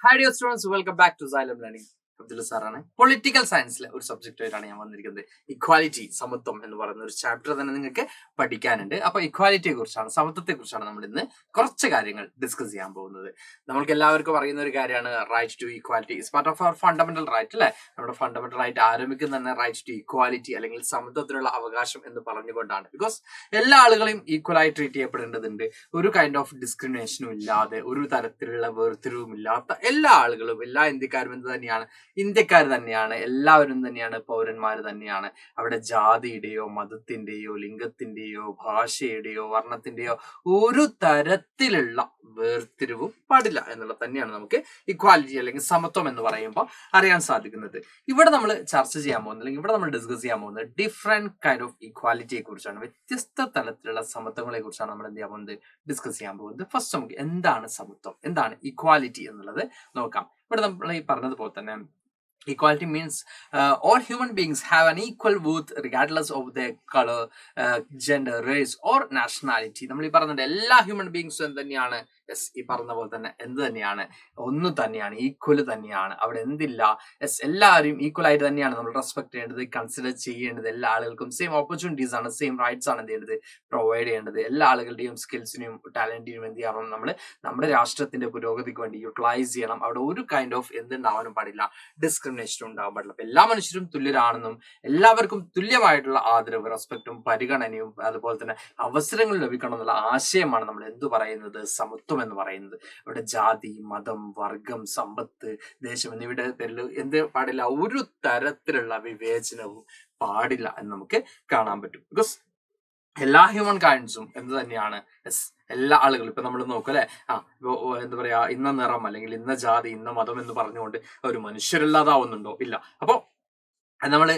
Hi dear students, welcome back to Xylem Learning. Abdul സാറാണ്. Political സയൻസിലെ ഒരു സബ്ജക്റ്റായിട്ടാണ് ഞാൻ വന്നിരിക്കുന്നത്. ഇക്വാലിറ്റി, സമത്വം എന്ന് പറയുന്ന ഒരു ചാപ്റ്റർ തന്നെ നിങ്ങൾക്ക് പഠിക്കാനുണ്ട്. അപ്പൊ ഇക്വാലിറ്റിയെ കുറിച്ചാണ്, സമത്വത്തെ കുറിച്ചാണ് നമ്മൾ ഇന്ന് കുറച്ച് കാര്യങ്ങൾ ഡിസ്കസ് ചെയ്യാൻ പോകുന്നത്. നമ്മൾക്ക് എല്ലാവർക്കും അറിയുന്ന ഒരു കാര്യമാണ് right to equality is part of our fundamental right അല്ലെ. നമ്മുടെ ഫണ്ടമെന്റൽ റൈറ്റ് ആരംഭിക്കുന്ന തന്നെ റൈറ്റ് ടു ഇക്വാലിറ്റി അല്ലെങ്കിൽ സമത്വത്തിനുള്ള അവകാശം എന്ന് പറഞ്ഞുകൊണ്ടാണ്. ബിക്കോസ് എല്ലാ ആളുകളെയും ഈക്വലായി ട്രീറ്റ് ചെയ്യപ്പെടേണ്ടതുണ്ട്. ഒരു കൈൻഡ് ഓഫ് ഡിസ്ക്രിമിനേഷനും ഇല്ലാതെ, ഒരു തരത്തിലുള്ള വേർതിരിവും ഇല്ലാത്ത എല്ലാ ആളുകളും, എല്ലാ ഇന്ത്യക്കാരും എന്ത് തന്നെയാണ്, ഇന്ത്യക്കാർ തന്നെയാണ്, എല്ലാവരും തന്നെയാണ് പൗരന്മാർ തന്നെയാണ്. അവിടെ ജാതിയുടെയോ മതത്തിന്റെയോ ലിംഗത്തിന്റെയോ ഭാഷയുടെയോ വർണ്ണത്തിന്റെയോ ഒരു തരത്തിലുള്ള വേർതിരിവും പാടില്ല എന്നുള്ളത് തന്നെയാണ് നമുക്ക് ഇക്വാലിറ്റി അല്ലെങ്കിൽ സമത്വം എന്ന് പറയുമ്പോൾ അറിയാൻ സാധിക്കുന്നത്. ഇവിടെ നമ്മൾ ചർച്ച ചെയ്യാൻ പോകുന്നത് അല്ലെങ്കിൽ ഇവിടെ നമ്മൾ ഡിസ്കസ് ചെയ്യാൻ പോകുന്നത് ഡിഫറെന്റ് കൈൻഡ് ഓഫ് ഇക്വാലിറ്റിയെ കുറിച്ചാണ്. വ്യത്യസ്ത തലത്തിലുള്ള സമത്വങ്ങളെ കുറിച്ചാണ് നമ്മൾ എന്ത് ചെയ്യാൻ പോകുന്നത്, ഡിസ്കസ് ചെയ്യാൻ പോകുന്നത്. ഫസ്റ്റ് നമുക്ക് എന്താണ് സമത്വം, എന്താണ് ഇക്വാലിറ്റി എന്നുള്ളത് നോക്കാം. ഇവിടെ നമ്മൾ ഈ പറഞ്ഞതുപോലെ തന്നെ equality means all human beings have an equal worth regardless of their color, gender, race or nationality. നമ്മൾ ഈ പറഞ്ഞിട്ട് എല്ലാ ഹ്യൂമൻ ബീങ്സും എന്ത് തന്നെയാണ്, ഈ പറഞ്ഞ പോലെ തന്നെ എന്ത് തന്നെയാണ്, ഒന്ന് തന്നെയാണ്, ഈക്വൽ തന്നെയാണ്. അവിടെ എന്തില്ല, എല്ലാവരും ഈക്വൽ ആയിട്ട് തന്നെയാണ് നമ്മൾ റെസ്പെക്ട് ചെയ്യേണ്ടത്, കൺസിഡർ ചെയ്യേണ്ടത്. എല്ലാ ആളുകൾക്കും സെയിം ഓപ്പർച്യൂണിറ്റീസ് ആണ്, സെയിം റൈറ്റ്സ് ആണ് എന്ത് ചെയ്യേണ്ടത്, പ്രൊവൈഡ് ചെയ്യേണ്ടത്. എല്ലാ ആളുകളുടെയും സ്കിൽസിനും ടാലന്റിനും എന്ത് ചെയ്യണം, നമ്മൾ നമ്മുടെ രാഷ്ട്രത്തിന്റെ പുരോഗതിക്ക് വേണ്ടി യൂട്ടിലൈസ് ചെയ്യണം. അവിടെ ഒരു കൈൻഡ് ഓഫ് എന്തുണ്ടാവാനും പാടില്ല, ഡിസ്ക്രിമിനേഷൻ ഉണ്ടാവാൻ പാടില്ല. അപ്പൊ എല്ലാ മനുഷ്യരും തുല്യരാണെന്നും എല്ലാവർക്കും തുല്യമായിട്ടുള്ള ആദരവ്, റെസ്പെക്റ്റും പരിഗണനയും അതുപോലെ തന്നെ അവസരങ്ങൾ ലഭിക്കണം എന്നുള്ള ആശയമാണ് നമ്മൾ എന്ത് പറയുന്നത്, സമത്വം എന്ന് പറയുന്നത്. ഇവിടെ ജാതി, മതം, വർഗം, സമ്പത്ത്, ദേശം എന്നിവയുടെ പേരിൽ എന്ത് പാടില്ല, ഒരു തരത്തിലുള്ള വിവേചനവും പാടില്ല എന്ന് നമുക്ക് കാണാൻ പറ്റും. ബിക്കോസ് എല്ലാ ഹ്യൂമൻ കൈൻഡ്സും എന്ത് തന്നെയാണ്, എല്ലാ ആളുകളും ഇപ്പൊ നമ്മൾ നോക്കും അല്ലെ, എന്താ പറയാ, ഇന്ന നിറം അല്ലെങ്കിൽ ഇന്ന ജാതി, ഇന്ന മതം എന്ന് പറഞ്ഞുകൊണ്ട് ഒരു മനുഷ്യരില്ലാതാവുന്നുണ്ടോ? ഇല്ല. അപ്പൊ നമ്മൾ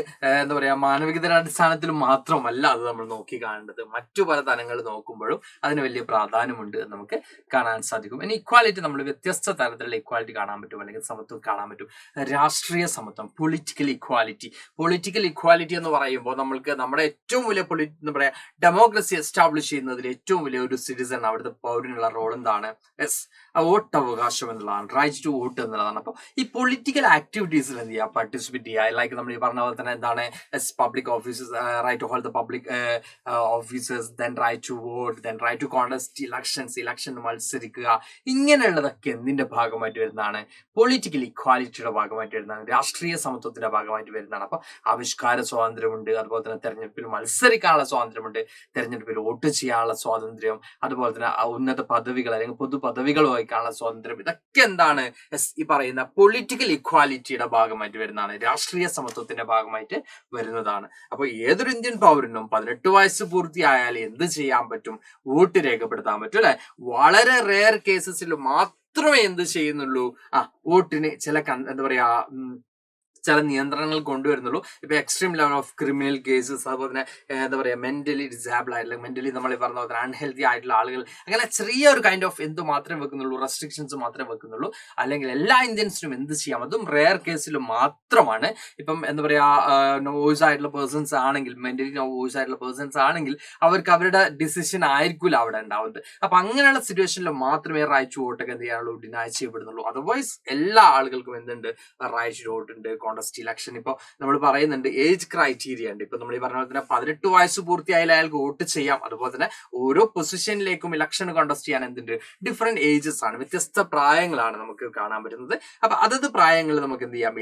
എന്താ പറയാ, മാനവികതയുടെ അടിസ്ഥാനത്തിൽ മാത്രമല്ല അത് നമ്മൾ നോക്കി കാണേണ്ടത്, മറ്റു പല തലങ്ങൾ നോക്കുമ്പോഴും അതിന് വലിയ പ്രാധാന്യമുണ്ട് എന്ന് നമുക്ക് കാണാൻ സാധിക്കും. ഇനി ഇക്വാലിറ്റി നമ്മൾ വ്യത്യസ്ത തരത്തിലുള്ള ഇക്വാലിറ്റി കാണാൻ പറ്റും, അല്ലെങ്കിൽ സമത്വം കാണാൻ പറ്റും. രാഷ്ട്രീയ സമത്വം, പൊളിറ്റിക്കൽ ഇക്വാലിറ്റി. പൊളിറ്റിക്കൽ ഇക്വാലിറ്റി എന്ന് പറയുമ്പോൾ നമ്മൾക്ക് നമ്മുടെ ഏറ്റവും വലിയ എന്താ പറയാ, ഡെമോക്രസി എസ്റ്റാബ്ലിഷ് ചെയ്യുന്നതിൽ ഏറ്റവും വലിയ ഒരു സിറ്റിസൺ, അവിടുത്തെ പൗരനുള്ള റോൾ എന്താണ്, വോട്ട് അവകാശം എന്നുള്ളതാണ്, റൈറ്റ് ടു വോട്ട് എന്നുള്ളതാണ്. അപ്പൊ ഈ പൊളിറ്റിക്കൽ ആക്ടിവിറ്റീസിൽ എന്ത് ചെയ്യുക, പാർട്ടിസിപ്പേറ്റ് ചെയ്യുക. ലൈക്ക് നമ്മൾ ഈ പറഞ്ഞ പോലെ തന്നെ എന്താണ്, public officers, right to hold the public officers, then right to vote, then right to contest election മത്സരിക്കുക. ഇങ്ങനെയുള്ളതൊക്കെ എന്തിന്റെ ഭാഗമായിട്ട് വരുന്നതാണ്, പൊളിറ്റിക്കൽ ഇക്വാലിറ്റിയുടെ ഭാഗമായിട്ട് വരുന്നതാണ്, രാഷ്ട്രീയ സമത്വത്തിന്റെ ഭാഗമായിട്ട് വരുന്നതാണ്. അപ്പൊ ആവിഷ്കാര സ്വാതന്ത്ര്യമുണ്ട്, അതുപോലെ തന്നെ തെരഞ്ഞെടുപ്പിൽ മത്സരിക്കാനുള്ള സ്വാതന്ത്ര്യമുണ്ട്, തെരഞ്ഞെടുപ്പിൽ വോട്ട് ചെയ്യാനുള്ള സ്വാതന്ത്ര്യം, അതുപോലെ തന്നെ ഉന്നത പദവികൾ അല്ലെങ്കിൽ പൊതു പദവികൾ വഹിക്കാനുള്ള സ്വാതന്ത്ര്യം. ഇതൊക്കെ എന്താണ്, ഈ പറയുന്ന പൊളിറ്റിക്കൽ ഇക്വാലിറ്റിയുടെ ഭാഗമായിട്ട് വരുന്നതാണ്, രാഷ്ട്രീയ സമത്വത്തിന്റെ ഭാഗമായിട്ട് വരുന്നതാണ്. അപ്പൊ ഏതൊരു ഇന്ത്യൻ പൗരനും 18 വയസ്സ് പൂർത്തിയായാൽ എന്ത് ചെയ്യാൻ പറ്റും, വോട്ട് രേഖപ്പെടുത്താൻ പറ്റും അല്ലെ. വളരെ റെയർ കേസസിൽ മാത്രമേ എന്ത് ചെയ്യുന്നുള്ളൂ, വോട്ടിന് ചില എന്താ പറയാ, ചില നിയന്ത്രണങ്ങൾ കൊണ്ടുവരുന്നുള്ളൂ. ഇപ്പൊ extreme level of criminal cases, അതുപോലെ തന്നെ എന്താ പറയാ, മെന്റലി ഡിസേബിൾ ആയിട്ടുള്ള, മെന്റലി നമ്മൾ പറഞ്ഞ പോലെ അൺഹെൽത്തി ആയിട്ടുള്ള ആളുകൾ, അങ്ങനെ ചെറിയ ഒരു കൈൻഡ് ഓഫ് എന്ത് മാത്രമേ വെക്കുന്നുള്ളൂ, റെസ്ട്രിക്ഷൻസ് മാത്രമേ വെക്കുന്നുള്ളൂ. അല്ലെങ്കിൽ എല്ലാ ഇന്ത്യൻസിനും എന്ത് ചെയ്യാം, അതും റെയർ കേസിൽ മാത്രമാണ്. ഇപ്പം എന്താ പറയാ, നോവോയ്സ് ആയിട്ടുള്ള പേഴ്സൺസ് ആണെങ്കിൽ, മെന്റലി നോവോയ്സ് ആയിട്ടുള്ള പേഴ്സൺസ് ആണെങ്കിൽ അവർക്ക് അവരുടെ ഡിസിഷൻ ആയിരിക്കില്ല അവിടെ ഉണ്ടാവുന്നത്. അപ്പൊ അങ്ങനെയുള്ള സിറ്റുവേഷനിൽ മാത്രമേ റൈറ്റ് ടു വോട്ടൊക്കെ എന്ത് ചെയ്യാനുള്ളൂ, ഡിനൈ ചെയ്യപ്പെടുന്നുള്ളൂ. അതർവൈസ് എല്ലാ ആളുകൾക്കും എന്തുണ്ട്, റൈറ്റ് ടു വോട്ട് ഉണ്ട്. കോണ്ടസ്റ്റ് ഇലക്ഷൻ ഇപ്പൊ നമ്മൾ പറയുന്നുണ്ട്, ഏജ് ക്രൈറ്റീരിയ ഉണ്ട്. ഇപ്പൊ നമ്മൾ ഈ പറഞ്ഞ പോലെ തന്നെ 18 വയസ്സ് പൂർത്തിയായാലും അയാൾക്ക് വോട്ട് ചെയ്യാം. അതുപോലെ തന്നെ ഓരോ പൊസിഷനിലേക്കും ഇലക്ഷൻ കോണ്ടസ്റ്റ് ചെയ്യാൻ എന്തുണ്ട്, ഡിഫറെന്റ് ഏജസ് ആണ്, വ്യത്യസ്ത പ്രായങ്ങളാണ് നമുക്ക് കാണാൻ പറ്റുന്നത്. അപ്പൊ അതത് പ്രായങ്ങളിൽ നമുക്ക് എന്ത് ചെയ്യാം,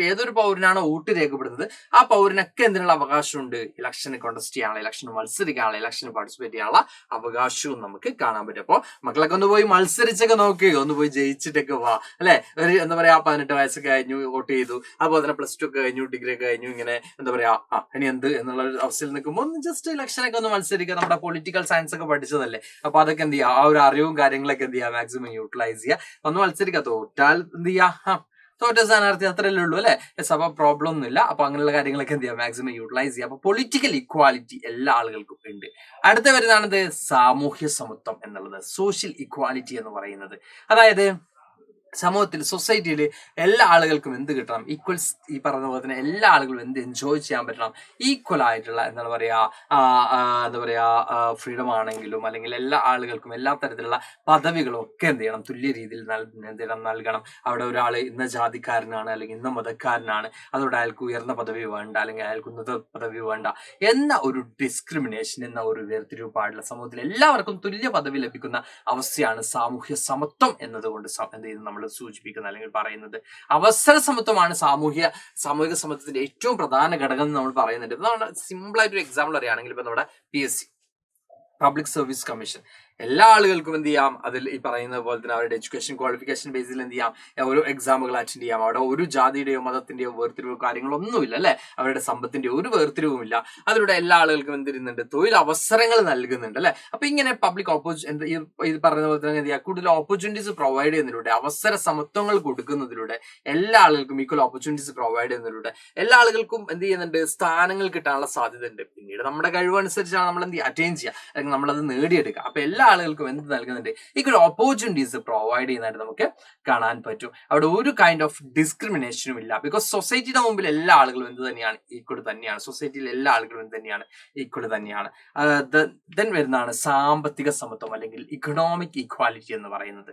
ഏതൊരു പൗരനാണോ വോട്ട് രേഖപ്പെടുന്നത് ആ പൗരനൊക്കെ എന്തിനുള്ള അവകാശമുണ്ട്, ഇലക്ഷന് കോണ്ടസ്റ്റ് ചെയ്യാനുള്ള, ഇലക്ഷന് മത്സരിക്കാനുള്ള, ഇലക്ഷന് പാർട്ടിസിപ്പേറ്റ് ചെയ്യാനുള്ള അവകാശവും നമുക്ക് കാണാൻ പറ്റും. അപ്പൊ മക്കളൊക്കെ ഒന്ന് പോയി മത്സരിച്ചൊക്കെ നോക്കുക, ഒന്ന് പോയി ജയിച്ചിട്ടൊക്കെ വാ അല്ലെ. ഒരു എന്താ പറയാ, 18 വയസ്സ് കഴിഞ്ഞു, വോട്ട് ചെയ്തു, അതുപോലെ തന്നെ +2 ഒക്കെ കഴിഞ്ഞു, ഡിഗ്രി ഒക്കെ കഴിഞ്ഞു, ഇങ്ങനെ എന്താ പറയാ, ഇനി എന്ത് എന്നുള്ള ഒരു അവസ്ഥയിൽ നിൽക്കുമ്പോൾ ഒന്ന് ജസ്റ്റ് ഇലക്ഷനൊക്കെ ഒന്ന് മത്സരിക്കുക. നമ്മുടെ പൊളിറ്റിക്കൽ സയൻസ് ഒക്കെ പഠിച്ചതല്ലേ, അപ്പൊ അതൊക്കെ എന്ത് ചെയ്യുക, ആ ഒരു അറിവും കാര്യങ്ങളൊക്കെ എന്ത് ചെയ്യുക, മാക്സിമം യൂട്ടിലൈസ് ചെയ്യുക. ഒന്ന് മത്സരിക്കുക, തോറ്റാൽ എന്ത് ചെയ്യുക, തോറ്റ സ്ഥാനാർത്ഥി അത്രയല്ലേ ഉള്ളൂ അല്ലെ. അപ്പൊ പ്രോബ്ലം ഒന്നുമില്ല. അപ്പൊ അങ്ങനെയുള്ള കാര്യങ്ങളൊക്കെ എന്ത് ചെയ്യുക, മാക്സിമം യൂട്ടിലൈസ് ചെയ്യുക. അപ്പൊ പൊളിറ്റിക്കൽ ഇക്വാലിറ്റി എല്ലാ ആളുകൾക്കും ഉണ്ട്. അടുത്ത വരുന്നതാണിത് സാമൂഹ്യ സമത്വം എന്നുള്ളത്, സോഷ്യൽ ഇക്വാലിറ്റി എന്ന് പറയുന്നത്. അതായത് സമൂഹത്തിൽ സൊസൈറ്റിയിൽ എല്ലാ ആളുകൾക്കും എന്ത് കിട്ടണം, ഈക്വൽസ്, ഈ പറഞ്ഞ പോലെ തന്നെ എല്ലാ ആളുകളും എന്ത് എൻജോയ് ചെയ്യാൻ പറ്റണം, ഈക്വൽ ആയിട്ടുള്ള എന്താ പറയാ ഫ്രീഡം ആണെങ്കിലും അല്ലെങ്കിൽ എല്ലാ ആളുകൾക്കും എല്ലാ തരത്തിലുള്ള പദവികളും ഒക്കെ എന്ത് ചെയ്യണം, തുല്യ രീതിയിൽ നൽകണം. അവിടെ ഒരാൾ ഇന്ന ജാതിക്കാരനാണ് അല്ലെങ്കിൽ ഇന്ന മതക്കാരനാണ്, അതോടെ അയാൾക്ക് ഉയർന്ന പദവി വേണ്ട അല്ലെങ്കിൽ അയാൾക്ക് ഉന്നത പദവി വേണ്ട എന്ന ഒരു ഡിസ്ക്രിമിനേഷൻ, എന്ന ഒരു വേർതിരിവ് പാടില്ല. സമൂഹത്തിൽ എല്ലാവർക്കും തുല്യ പദവി ലഭിക്കുന്ന അവസ്ഥയാണ് സാമൂഹ്യ സമത്വം എന്നതുകൊണ്ട് എന്ത് ചെയ്യുന്നത് നമ്മൾ സൂചിപ്പിക്കുന്നത് അല്ലെങ്കിൽ പറയുന്നത്. അവസര സമത്വമാണ് സാമൂഹിക സമത്വത്തിന്റെ ഏറ്റവും പ്രധാന ഘടകം എന്ന് നമ്മൾ പറയുന്നുണ്ട്. നമ്മുടെ സിമ്പിൾ ആയിട്ട് ഒരു എക്സാമ്പിൾ അറിയുകയാണെങ്കിൽ ഇപ്പൊ നമ്മുടെ PSC, പബ്ലിക് സർവീസ് കമ്മീഷൻ, എല്ലാ ആളുകൾക്കും എന്ത് ചെയ്യാം, അതിൽ ഈ പറയുന്ന പോലെ തന്നെ അവരുടെ എഡ്യൂക്കേഷൻ ക്വാളിഫിക്കേഷൻ ബേസിൽ എന്ത് ചെയ്യാം, ഓരോ എക്സാമുകൾ അറ്റൻഡ് ചെയ്യാം. അവിടെ ഒരു ജാതിയുടെയോ മതത്തിന്റെയോ വേർതിരിവോ കാര്യങ്ങളൊന്നുമില്ല അല്ലെ, അവരുടെ സമ്പത്തിന്റെ ഒരു വേർതിരിവും ഇല്ല. അതിലൂടെ എല്ലാ ആളുകൾക്കും എന്തിരുന്നുണ്ട്, തൊഴിൽ അവസരങ്ങൾ നൽകുന്നുണ്ട് അല്ലെ. അപ്പൊ ഇങ്ങനെ പബ്ലിക് ഈ പറയുന്ന പോലെ തന്നെ എന്ത് ചെയ്യാം, കൂടുതൽ ഓപ്പർച്യൂണിറ്റീസ് പ്രൊവൈഡ് ചെയ്യുന്നതിലൂടെ, അവസര സമത്വങ്ങൾ കൊടുക്കുന്നതിലൂടെ, എല്ലാ ആളുകൾക്കും ഈക്വൽ ഓപ്പർച്യൂണിറ്റീസ് പ്രൊവൈഡ് ചെയ്യുന്നതിലൂടെ എല്ലാ ആളുകൾക്കും എന്ത് ചെയ്യുന്നുണ്ട്, സ്ഥാനങ്ങൾ കിട്ടാനുള്ള സാധ്യത ഉണ്ട്. പിന്നീട് നമ്മുടെ കഴിവനുസരിച്ചാണ് നമ്മൾ എന്ത് ചെയ്യുക, അറ്റൈൻ ചെയ്യുക അല്ലെങ്കിൽ നമ്മളത് നേടിയെടുക്കുക. അപ്പൊ എല്ലാ ആളുകൾക്കും എന്ത് നൽകുന്നുണ്ട്, ഈക്വൽ ഓപ്പർച്യൂണിറ്റീസ് പ്രൊവൈഡ് ചെയ്യുന്നതായിട്ട് നമുക്ക് കാണാൻ പറ്റും. അവിടെ ഒരു കൈൻഡ് ഓഫ് ഡിസ്ക്രിമിനേഷനും ഇല്ല. ബിക്കോസ് സൊസൈറ്റിയുടെ മുമ്പിൽ എല്ലാ ആളുകളും എന്ത് തന്നെയാണ്, ഈക്വൽ തന്നെയാണ്. സൊസൈറ്റിയിൽ എല്ലാ ആളുകളും എന്ത് തന്നെയാണ്, ഈക്വൽ തന്നെയാണ്. ദെൻ വരുന്നതാണ് സാമ്പത്തിക സമത്വം അല്ലെങ്കിൽ ഇക്കണോമിക് ഈക്വാലിറ്റി എന്ന് പറയുന്നത്.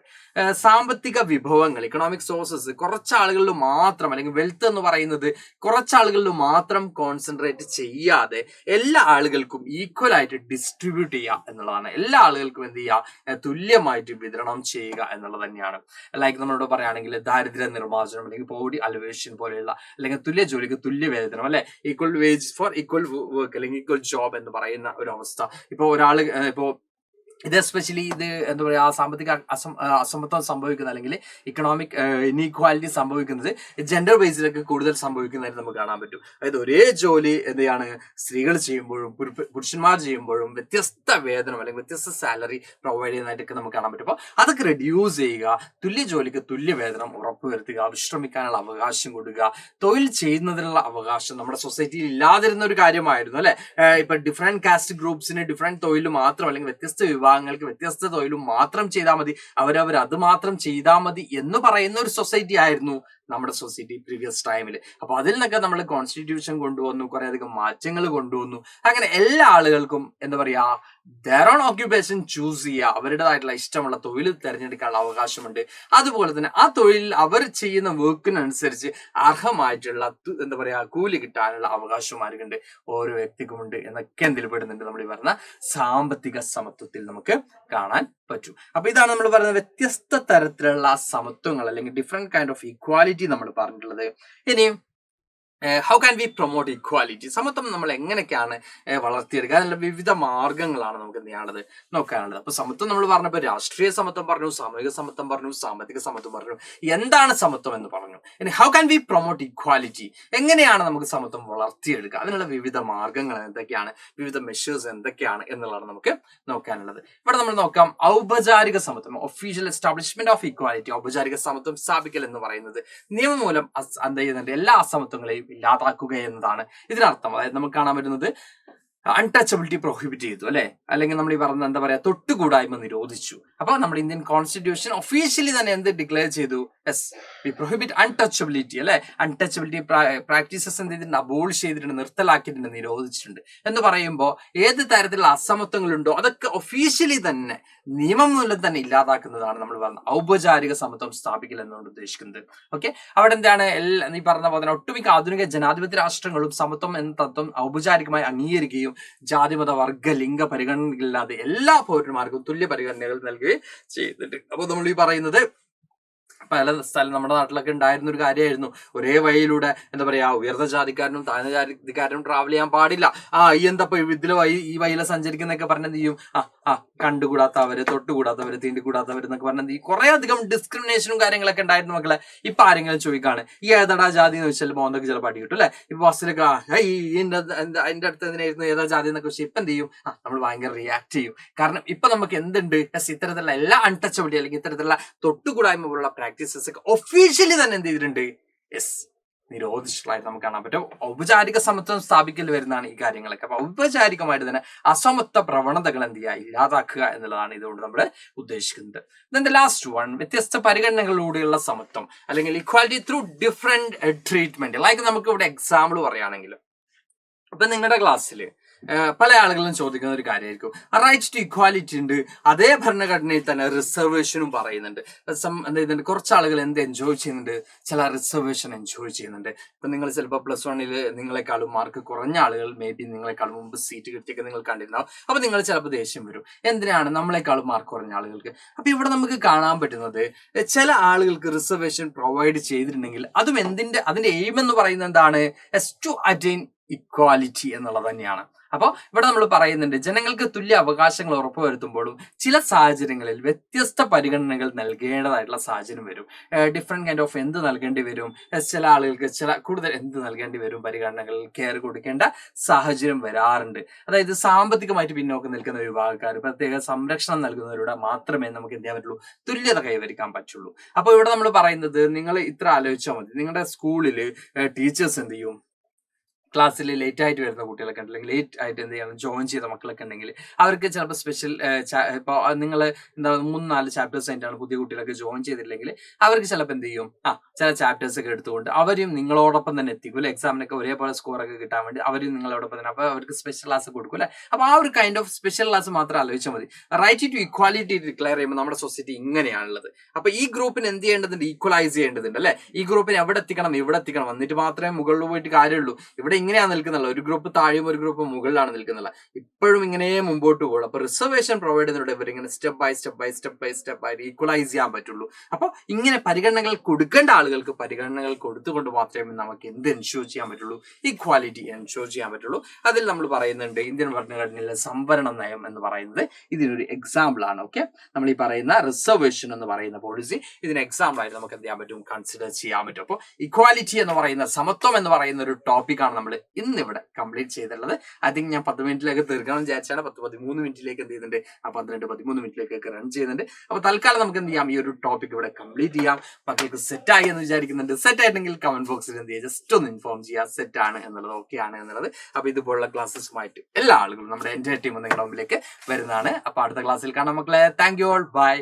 സാമ്പത്തിക വിഭവങ്ങൾ, ഇക്കണോമിക് സോഴ്സസ് കുറച്ച് ആളുകളിൽ മാത്രം, അല്ലെങ്കിൽ വെൽത്ത് എന്ന് പറയുന്നത് കുറച്ച് ആളുകളിൽ മാത്രം കോൺസെൻട്രേറ്റ് ചെയ്യാതെ എല്ലാ ആളുകൾക്കും ഈക്വൽ ആയിട്ട് ഡിസ്ട്രിബ്യൂട്ട് ചെയ്യുക എന്നുള്ളതാണ്. എല്ലാ ആളുകൾക്കും എന്ത് ചെയ്യുക, തുല്യമായിട്ട് വിതരണം ചെയ്യുക എന്നുള്ളത് തന്നെയാണ്. ലൈക്ക് നമ്മളോട് പറയുകയാണെങ്കിൽ ദാരിദ്ര്യ നിർമ്മാർജ്ജനം അല്ലെങ്കിൽ പോവർട്ടി അലിവേഷൻ പോലെയുള്ള, അല്ലെങ്കിൽ തുല്യ ജോലിക്ക് തുല്യ വേതനം അല്ലെ, equal wage for equal work അല്ലെങ്കിൽ ഈക്വൽ ജോബ് എന്ന് പറയുന്ന ഒരു അവസ്ഥ. ഇപ്പൊ ഒരാൾ ഇത് എസ്പെഷ്യലി ഇത് എന്താ പറയാ, സാമ്പത്തിക അസമത്വം സംഭവിക്കുന്നത് അല്ലെങ്കിൽ ഇക്കണോമിക് ഇനീക്വാലിറ്റി സംഭവിക്കുന്നത് ജെൻഡർ ബേസിലൊക്കെ കൂടുതൽ സംഭവിക്കുന്നതായിട്ട് നമുക്ക് കാണാൻ പറ്റും. അതായത് ഒരേ ജോലി എന്താണ് സ്ത്രീകൾ ചെയ്യുമ്പോഴും പുരുഷന്മാർ ചെയ്യുമ്പോഴും വ്യത്യസ്ത വേതനം അല്ലെങ്കിൽ വ്യത്യസ്ത സാലറി പ്രൊവൈഡ് ചെയ്യുന്നതായിട്ടൊക്കെ നമുക്ക് കാണാൻ പറ്റും. അപ്പോൾ അതൊക്കെ റെഡ്യൂസ് ചെയ്യുക, തുല്യ ജോലിക്ക് തുല്യ വേതനം ഉറപ്പുവരുത്തുക, വിശ്രമിക്കാനുള്ള അവകാശം കൊടുക്കുക, തൊഴിൽ ചെയ്യുന്നതിനുള്ള അവകാശം നമ്മുടെ സൊസൈറ്റിയിൽ ഇല്ലാതിരുന്ന ഒരു കാര്യമായിരുന്നു അല്ലെ. ഇപ്പൊ ഡിഫറെന്റ് കാസ്റ്റ് ഗ്രൂപ്പ്സിന് ഡിഫറെന്റ് തൊഴിൽ മാത്രം അല്ലെങ്കിൽ വ്യത്യസ്ത വിഭാഗങ്ങൾക്ക് വ്യത്യസ്ത തൊഴിലും മാത്രം ചെയ്താൽ മതി, അവരവർ അത് മാത്രം ചെയ്താൽ മതി എന്ന് പറയുന്ന ഒരു സൊസൈറ്റി ആയിരുന്നു നമ്മുടെ സൊസൈറ്റി പ്രീവിയസ് ടൈമിൽ. അപ്പൊ അതിൽ നിന്നൊക്കെ നമ്മൾ കോൺസ്റ്റിറ്റ്യൂഷൻ കൊണ്ടുവന്നു, കുറെ അധികം മാറ്റങ്ങൾ കൊണ്ടുവന്നു. അങ്ങനെ എല്ലാ ആളുകൾക്കും എന്താ പറയാ, their own occupation ചൂസ് ചെയ്യുക, അവരുടേതായിട്ടുള്ള ഇഷ്ടമുള്ള തൊഴിൽ തിരഞ്ഞെടുക്കാനുള്ള അവകാശമുണ്ട്. അതുപോലെ തന്നെ ആ തൊഴിലിൽ അവർ ചെയ്യുന്ന വർക്കിനനുസരിച്ച് അർഹമായിട്ടുള്ള എന്താ പറയാ കൂലി കിട്ടാനുള്ള അവകാശവും ആർക്കുണ്ട്, ഓരോ വ്യക്തിക്കുമുണ്ട് എന്നൊക്കെ എന്തിൽ പെടുന്നുണ്ട്, നമ്മൾ ഈ പറഞ്ഞ സാമ്പത്തിക സമത്വത്തിൽ നമുക്ക് കാണാൻ പറ്റും. അപ്പൊ ഇതാണ് നമ്മൾ പറയുന്നത് വ്യത്യസ്ത തരത്തിലുള്ള സമത്വങ്ങൾ അല്ലെങ്കിൽ ഡിഫറെന്റ് കൈൻഡ് ഓഫ് ഈക്വാലിറ്റി നമ്മൾ പറഞ്ഞിട്ടുള്ളത്. ഇനിയും how can we promote equality, സമത്വം നമ്മൾ എങ്ങനെയൊക്കെയാണ് വളർത്തിയെടുക്കുക, അതിനുള്ള വിവിധ മാർഗങ്ങളാണ് നമുക്ക് എന്ത് ചെയ്യാനുള്ളത്, നോക്കാനുള്ളത്. അപ്പൊ സമത്വം നമ്മൾ പറഞ്ഞപ്പോൾ രാഷ്ട്രീയ സമത്വം പറഞ്ഞു, സാമൂഹിക സമത്വം പറഞ്ഞു, സാമ്പത്തിക സമത്വം പറഞ്ഞു, എന്താണ് സമത്വം എന്ന് പറഞ്ഞു. ഇനി how can we promote equality, എങ്ങനെയാണ് നമുക്ക് സമത്വം വളർത്തിയെടുക്കുക, അതിനുള്ള വിവിധ മാർഗങ്ങൾ എന്തൊക്കെയാണ്, വിവിധ മെഷേഴ്സ് എന്തൊക്കെയാണ് എന്നുള്ളതാണ് നമുക്ക് നോക്കാനുള്ളത്. ഇവിടെ നമ്മൾ നോക്കാം ഔപചാരിക സമത്വം, ഒഫീഷ്യൽ എസ്റ്റാബ്ലിഷ്മെന്റ് ഓഫ് ഇക്വാലിറ്റി. ഔപചാരിക സമത്വം സ്ഥാപിക്കൽ എന്ന് പറയുന്നത് നിയമം മൂലം എന്ത് ചെയ്യുന്നുണ്ട്, എല്ലാ അസമത്വങ്ങളെയും ഇല്ലാതാക്കുക എന്നതാണ് ഇതിനർത്ഥം. അതായത് നമുക്ക് കാണാൻ പറ്റുന്നത് അൺടച്ചബിലിറ്റി പ്രൊഹിബിറ്റ് ചെയ്തു അല്ലെ, അല്ലെങ്കിൽ നമ്മൾ ഈ പറഞ്ഞ എന്താ പറയാ തൊട്ടുകൂടായ്മ നിരോധിച്ചു. അപ്പൊ നമ്മുടെ ഇന്ത്യൻ കോൺസ്റ്റിറ്റ്യൂഷൻ ഒഫീഷ്യലി തന്നെ എന്ത് ഡിക്ലെയർ ചെയ്തു, യെസ് വി പ്രൊഹിബിറ്റ് അൺടച്ചബിലിറ്റി അല്ലെ. അൺടച്ചബിലിറ്റി പ്രാക്ടീസസ് എന്ത് ചെയ്തിട്ടുണ്ട്, അബോളിഷ് ചെയ്തിട്ടുണ്ട്, നിർത്തലാക്കിയിട്ടുണ്ട്, നിരോധിച്ചിട്ടുണ്ട്. എന്ന് പറയുമ്പോൾ ഏത് തരത്തിലുള്ള അസമത്വങ്ങളുണ്ടോ അതൊക്കെ ഒഫീഷ്യലി തന്നെ നിയമം മൂലം തന്നെ ഇല്ലാതാക്കുന്നതാണ് നമ്മൾ പറഞ്ഞ ഔപചാരിക സമത്വം സ്ഥാപിക്കൽ എന്നുകൊണ്ട് ഉദ്ദേശിക്കുന്നത്. ഓക്കെ, അവിടെ എന്താണ് ഈ പറഞ്ഞ പോലെ ഒട്ടുമിക്ക ആധുനിക ജനാധിപത്യ രാഷ്ട്രങ്ങളും സമത്വം എന്ന തത്വം ഔപചാരികമായി അംഗീകരിക്കുകയും ജാതിമത വർഗ ലിംഗ പരിഗണനകളില്ലാതെ എല്ലാ പൗരന്മാർക്കും തുല്യ പരിഗണനകൾ നൽകുകയും ചെയ്തിട്ടുണ്ട്. അപ്പൊ നമ്മൾ ഈ പറയുന്നത് പല സ്ഥലം നമ്മുടെ നാട്ടിലൊക്കെ ഉണ്ടായിരുന്ന ഒരു കാര്യമായിരുന്നു. ഒരേ വഴിയിലൂടെ എന്താ പറയാ ഉയർന്ന ജാതിക്കാരനും താഴ്ന്ന ജാതിക്കാരനും ട്രാവൽ ചെയ്യാൻ പാടില്ല. ഈ എന്താ ഇതിലെ ഈ വഴിയിലെ സഞ്ചരിക്കുന്നൊക്കെ പറഞ്ഞ എന്ത് ചെയ്യും, കണ്ടുകൂടാത്തവര്, തൊട്ടുകൂടാത്തവര്, തീണ്ടിക്കൂടാത്തവര് എന്നൊക്കെ പറഞ്ഞ എന്ത് ചെയ്യും, കുറെ അധികം ഡിസ്ക്രിമിനേഷനും കാര്യങ്ങളൊക്കെ ഉണ്ടായിരുന്നു മക്കളെ. ഇപ്പൊ ആരെങ്കിലും ചോദിക്കാണ് ഈ ഏതാടാ ജാതി എന്ന് വെച്ചാൽ മോന്തൊക്കെ ചിലപ്പോൾ അടി കിട്ടും അല്ലെ. ഇപ്പൊ ബസ്സിലൊക്കെ അതിന്റെ അടുത്ത് എന്തിനായിരുന്നു ഏതാ ജാതി എന്നൊക്കെ വെച്ചാൽ ഇപ്പൊ എന്ത് ചെയ്യും, നമ്മൾ ഭയങ്കര റിയാക്ട് ചെയ്യും. കാരണം ഇപ്പൊ നമുക്ക് എന്തുണ്ട്, ഇത്തരത്തിലുള്ള എല്ലാ അൺടച്ചബിലിറ്റി അല്ലെങ്കിൽ ഇത്തരത്തിലുള്ള തൊട്ടുകൂടായ്മ പോലുള്ള പ്രാക്ടീസസ് ഒക്കെ ഒഫീഷ്യലി തന്നെ എന്ത് ചെയ്തിട്ടുണ്ട്, യെസ് നിരോധിച്ചിട്ടുള്ളതായിട്ട് നമുക്ക് കാണാൻ പറ്റും. ഔപചാരിക സമത്വം സ്ഥാപിക്കൽ വരുന്നതാണ് ഈ കാര്യങ്ങളൊക്കെ. അപ്പൊ ഔപചാരികമായിട്ട് തന്നെ അസമത്വ പ്രവണതകൾ എന്ത് ചെയ്യുക, ഇല്ലാതാക്കുക എന്നുള്ളതാണ് ഇതുകൊണ്ട് നമ്മൾ ഉദ്ദേശിക്കുന്നത്. ഇതിന്റെ ലാസ്റ്റ് വൺ, വ്യത്യസ്ത പരിഗണനകളിലൂടെയുള്ള സമത്വം അല്ലെങ്കിൽ equality through different treatment. Like നമുക്ക് ഇവിടെ എക്സാമ്പിൾ പറയുകയാണെങ്കിൽ, ഇപ്പൊ നിങ്ങളുടെ ക്ലാസ്സിൽ പല ആളുകളും ചോദിക്കുന്ന ഒരു കാര്യമായിരിക്കും, റൈറ്റ് ടു ഇക്വാലിറ്റി ഉണ്ട്, അതേ ഭരണഘടനയിൽ തന്നെ റിസർവേഷനും പറയുന്നുണ്ട്. എന്താ ചെയ്യുന്നുണ്ട്, കുറച്ച് ആളുകൾ എന്ത് എൻജോയ് ചെയ്യുന്നുണ്ട്, ചില റിസർവേഷൻ എൻജോയ് ചെയ്യുന്നുണ്ട്. ഇപ്പൊ നിങ്ങൾ ചിലപ്പോൾ +1 നിങ്ങളെക്കാളും മാർക്ക് കുറഞ്ഞ ആളുകൾ മേ ബി നിങ്ങളെക്കാളും മുമ്പ് സീറ്റ് കിട്ടിയൊക്കെ നിങ്ങൾ കണ്ടിട്ടുണ്ടാവും. അപ്പൊ നിങ്ങൾ ചിലപ്പോൾ ദേഷ്യം വരും, എന്തിനാണ് നമ്മളെക്കാളും മാർക്ക് കുറഞ്ഞ ആളുകൾക്ക്. അപ്പൊ ഇവിടെ നമുക്ക് കാണാൻ പറ്റുന്നത്, ചില ആളുകൾക്ക് റിസർവേഷൻ പ്രൊവൈഡ് ചെയ്തിട്ടുണ്ടെങ്കിൽ അതും അതിന്റെ എയിം എന്ന് പറയുന്നത് എന്താണ്, ടു അറ്റൈൻ ഇക്വാലിറ്റി എന്നുള്ളത് തന്നെയാണ്. അപ്പോൾ ഇവിടെ നമ്മൾ പറയുന്നുണ്ട്, ജനങ്ങൾക്ക് തുല്യ അവകാശങ്ങൾ ഉറപ്പുവരുത്തുമ്പോഴും ചില സാഹചര്യങ്ങളിൽ വ്യത്യസ്ത പരിഗണനകൾ നൽകേണ്ടതായിട്ടുള്ള സാഹചര്യം വരും. ഡിഫറെന്റ് കൈൻഡ് ഓഫ് എന്ത് നൽകേണ്ടി വരും, ചില ആളുകൾക്ക് കൂടുതൽ എന്ത് നൽകേണ്ടി വരും, പരിഗണനകൾ കെയർ കൊടുക്കേണ്ട സാഹചര്യം വരാറുണ്ട്. അതായത് സാമ്പത്തികമായിട്ട് പിന്നോക്കം നിൽക്കുന്ന വിഭാഗക്കാർ, പ്രത്യേക സംരക്ഷണം നൽകുന്നവരുടെ മാത്രമേ നമുക്ക് എന്ത് ചെയ്യാൻ പറ്റുള്ളൂ, തുല്യത കൈവരിക്കാൻ പറ്റുള്ളൂ. അപ്പോൾ ഇവിടെ നമ്മൾ പറയുന്നത്, നിങ്ങൾ ഇത്ര ആലോചിച്ചാൽ മതി, നിങ്ങളുടെ സ്കൂളിൽ ടീച്ചേഴ്സ് എന്ത് ചെയ്യും, ക്ലാസ്സിൽ ലേറ്റ് ആയിട്ട് വരുന്ന കുട്ടികളൊക്കെ ഉണ്ടെങ്കിൽ, ലേറ്റ് ആയിട്ട് എന്ത് ചെയ്യണം, ജോയിൻ ചെയ്ത മക്കളൊക്കെ ഉണ്ടെങ്കിൽ അവർക്ക് ചിലപ്പോൾ സ്പെഷ്യൽ ഇപ്പോൾ നിങ്ങൾ എന്താ 3-4 ചാപ്റ്റേഴ്സ് ആയിട്ടാണ് പുതിയ കുട്ടികളൊക്കെ ജോയിൻ ചെയ്തിട്ടില്ലെങ്കിൽ അവർക്ക് ചിലപ്പോൾ എന്ത് ചെയ്യും, ചില ചാപ്റ്റേഴ്സ് ഒക്കെ എടുത്തുകൊണ്ട് അവരും നിങ്ങളോടൊപ്പം തന്നെ എത്തിക്കും അല്ലെ, എക്സാമിനൊക്കെ ഒരേപോലെ സ്കോറൊക്കെ കിട്ടാൻ വേണ്ടി അവരും നിങ്ങളോടൊപ്പം തന്നെ. അപ്പോൾ അവർക്ക് സ്പെഷ്യൽ ക്ലാസ് കൊടുക്കും അല്ലെ. അപ്പോൾ ആ ഒരു കൈൻഡ് ഓഫ് സ്പെഷ്യൽ ക്ലാസ് മാത്രം ആലോചിച്ചാൽ മതി. റൈറ്റ് ടു ഇക്വാലിറ്റി ഡിക്ലെയർ ചെയ്യുമ്പോൾ നമ്മുടെ സൊസൈറ്റി ഇങ്ങനെയാണുള്ളത്. അപ്പോൾ ഈ ഗ്രൂപ്പിന് എന്ത് ചെയ്യേണ്ടതുണ്ട്, ഈക്വലൈസ് ചെയ്യേണ്ടതുണ്ട് അല്ലെ. ഈ ഗ്രൂപ്പിന് എവിടെ എത്തിക്കണം, ഇവിടെ എത്തിക്കണം, എന്നിട്ട് മാത്രമേ മുകളിൽ പോയിട്ട് കാര്യമുള്ളൂ. ഇവിടെ ഇങ്ങനെയാണ് നിൽക്കുന്നുള്ള, ഒരു ഗ്രൂപ്പ് താഴെയും ഒരു ഗ്രൂപ്പ് മുകളിലാണ് നിൽക്കുന്നുള്ള. ഇപ്പോഴും ഇങ്ങനെ മുമ്പോട്ട് പോകും. അപ്പൊ റിസർവേഷൻ പ്രൊവൈഡ് ചെയ്യുന്നതിലൂടെ ഇവരിങ്ങനെ സ്റ്റെപ്പ് ബൈ സ്റ്റെപ്പ് ആയിട്ട് ഈക്വലൈസ് ചെയ്യാൻ പറ്റുള്ളൂ. അപ്പോൾ ഇങ്ങനെ പരിഗണനകൾ കൊടുക്കേണ്ട ആളുകൾക്ക് പരിഗണനകൾ കൊടുത്തുകൊണ്ട് മാത്രമേ നമുക്ക് എന്ത് എൻഷുർ ചെയ്യാൻ പറ്റുള്ളൂ, ഈക്വാലിറ്റി എൻഷുർ ചെയ്യാൻ പറ്റുള്ളൂ. അതിൽ നമ്മൾ പറയുന്നുണ്ട്, ഇന്ത്യൻ ഭരണഘടനയിലെ സംവരണ നയം എന്ന് പറയുന്നത് ഇതിനൊരു എക്സാമ്പിൾ ആണ്. ഓക്കെ, നമ്മൾ ഈ പറയുന്ന റിസർവേഷൻ എന്ന് പറയുന്ന പോളിസി ഇതിന് എക്സാമ്പിൾ ആയിട്ട് നമുക്ക് എന്ത് ചെയ്യാൻ പറ്റും, കൺസിഡർ ചെയ്യാൻ പറ്റും. അപ്പോൾ ഇക്വാലിറ്റി എന്ന് പറയുന്ന, സമത്വം എന്ന് പറയുന്ന ഒരു ടോപ്പിക്കാണ് നമ്മൾ ഇന്നിവിടെ കംപ്ലീറ്റ് ചെയ്തിട്ടുള്ളത്. ഐ തിങ്ക് ഞാൻ 10 മിനിറ്റിലേക്ക് തീർക്കണം വിചാരിച്ചാണ് 13 മിനിറ്റിലേക്ക് എന്ത് ചെയ്യുന്നുണ്ട്, 12-13 മിനിറ്റിലേക്കൊക്കെ റൺ ചെയ്യുന്നുണ്ട്. അപ്പൊ തൽക്കാലം നമുക്ക് എന്ത് ചെയ്യാം, ഈ ഒരു ടോപ്പിക് ഇവിടെ കംപ്ലീറ്റ് ചെയ്യാം. മക്കൾക്ക് സെറ്റ് ആയി എന്ന് വിചാരിക്കുന്നുണ്ട്. സെറ്റ് ആയിട്ടെങ്കിൽ കമന്റ് ബോക്സിൽ എന്ത് ചെയ്യുക, ജസ്റ്റ് ഒന്ന് ഇൻഫോം ചെയ്യുക, സെറ്റ് ആണ് എന്നുള്ളത്, ഓക്കെ ആണ് എന്നുള്ളത്. അപ്പൊ ഇതുപോലുള്ള ക്ലാസ്സസുമായിട്ട് എല്ലാ ആളുകളും നമ്മുടെ എൻ്റെ ടീം നിങ്ങളുടെ മുമ്പിലേക്ക് വരുന്നതാണ്. അപ്പൊ അടുത്ത ക്ലാസ്സിൽ കാണാം മക്കളെ. Thank you all, by.